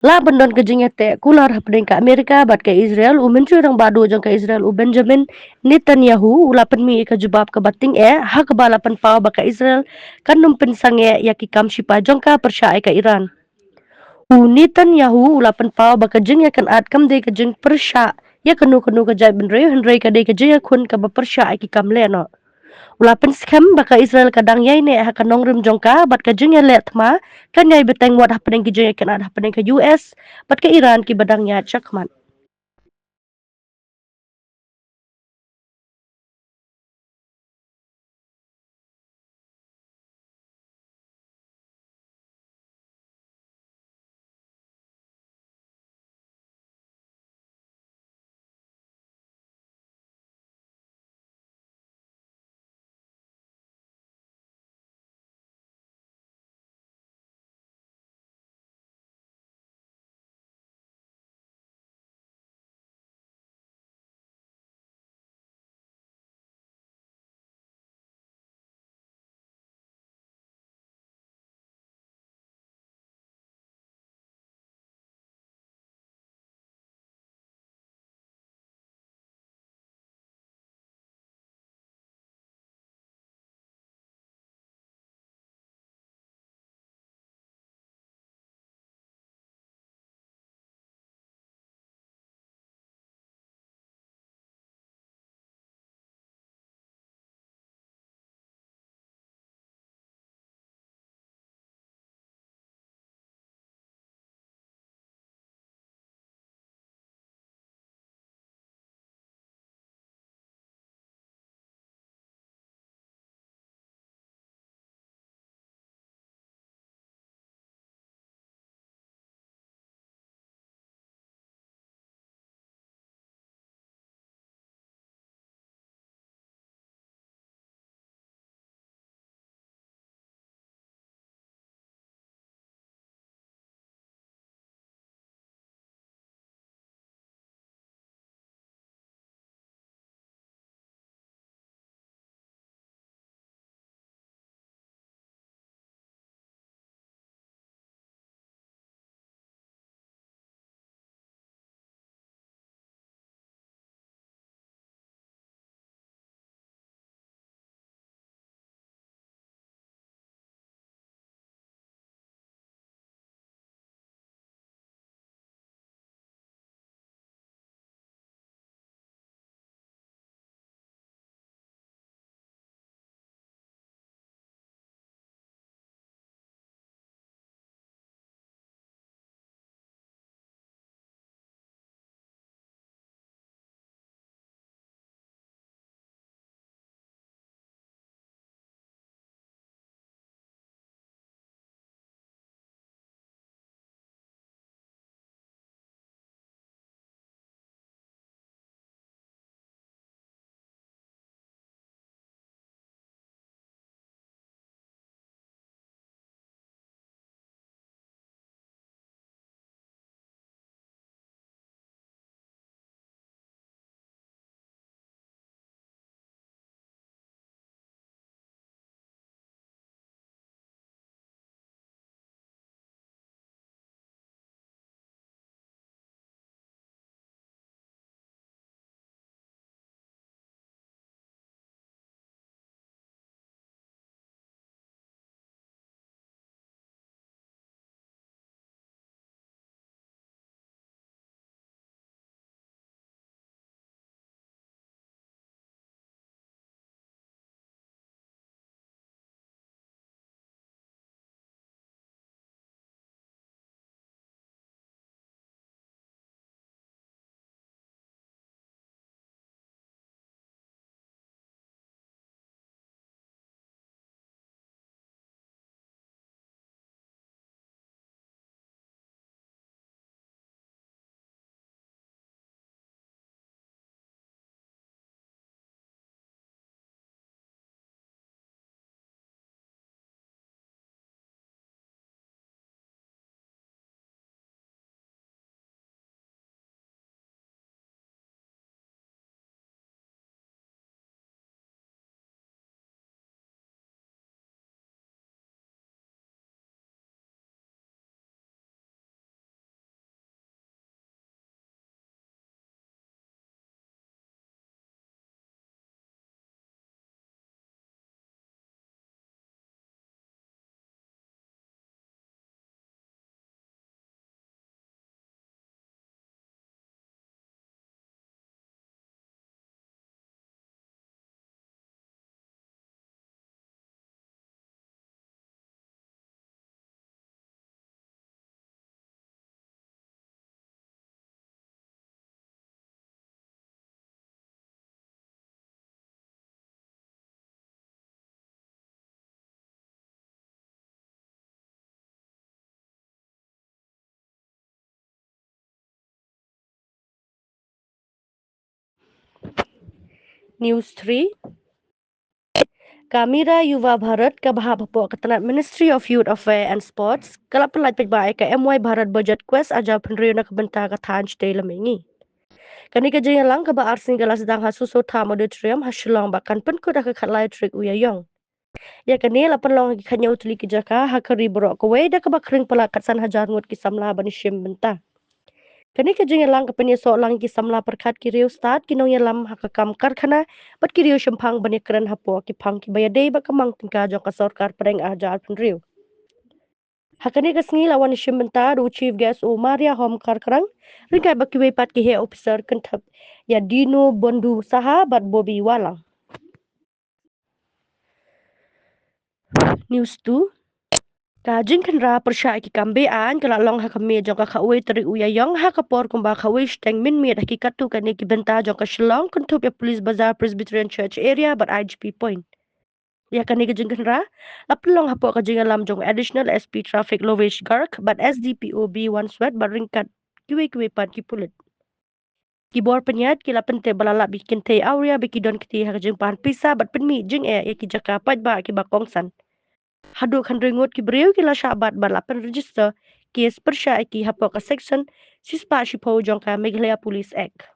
La bendon ke jingete kular hapdeng ka Amerika bat ke Israel u menteri rang badu jang ka Israel u Benjamin Netanyahu ula penmi ka jubab ka bating ha ke balapan pau ba ka Israel kan num pensange ya ki kam shipa jang ka persya ka Iran. U Netanyahu ula pen pau ba ka jing ya kan at kam de ka jing persya ya kanu ka jai benre henre ka de ka jing ya kun ka ba persya ki kam le no. Ulapan skam baka Israel kadang yai ne ha kanong rim jongka bat ka jing ya let ma kan yai beteng wat happening ki jing kan ada happening ke US bat ka Iran ki badang ya chakman. News 3. Kamira Yuva Bharat ka bahab po katanat Ministry of Youth Affairs and Sports kalap pelat pagbaay ka MY Bharat Budget Quest aja penriyo na kabenta ka taan stay lamingi. Kani ka jaya lang ka ba arsing galas dang hasuso tam auditorium hasilong bakan penkut ka katlay trik uyayong. Ya kani lapan long kanya utuli ki jaka hakari borok ka da ka bakring palakat san hajar ngut ki samla bani shim benta. Kani ka jaya lang ka penya so lang ki samla perkat ki riu start kinong yalam hakakam karkhana bat ki riu shempang bani keren hapo ki pang ki bayadei ba kamang tingka jong ka sorkar pereng ajar pen riu. Hakani ka sngi lawan shim benta ru chief guest o Maria Hom karkrang ringkai ba ki wepat ki he officer kentap ya Dino Bondu saha bat Bobby Walang. News 2. Kajing kenra persya ki kambean kala long hakame jong ka khawe teri uyayong hakapor kumba khawe steng min mi hakikat tu kani ki benta jong ka shlong kuntup ya police bazar Presbyterian Church area but IGP point. Ya kani ka jing kenra lapelong hapo ka jing alam jong additional SP traffic Lovesh Gark but SDPO B1 sweat but ringkat kiwe pat ki pulit. Kibor penyat kila pente balala bikin te aurea bikidon kiti hakajing pan pisa but penmi jing ya ki jaka pat ba ki bakongsan. Haduk handrengut ki beriu kila syabat balapan register kes persya ki hapok ka section sispa shipo jongka Meghalaya Police Act.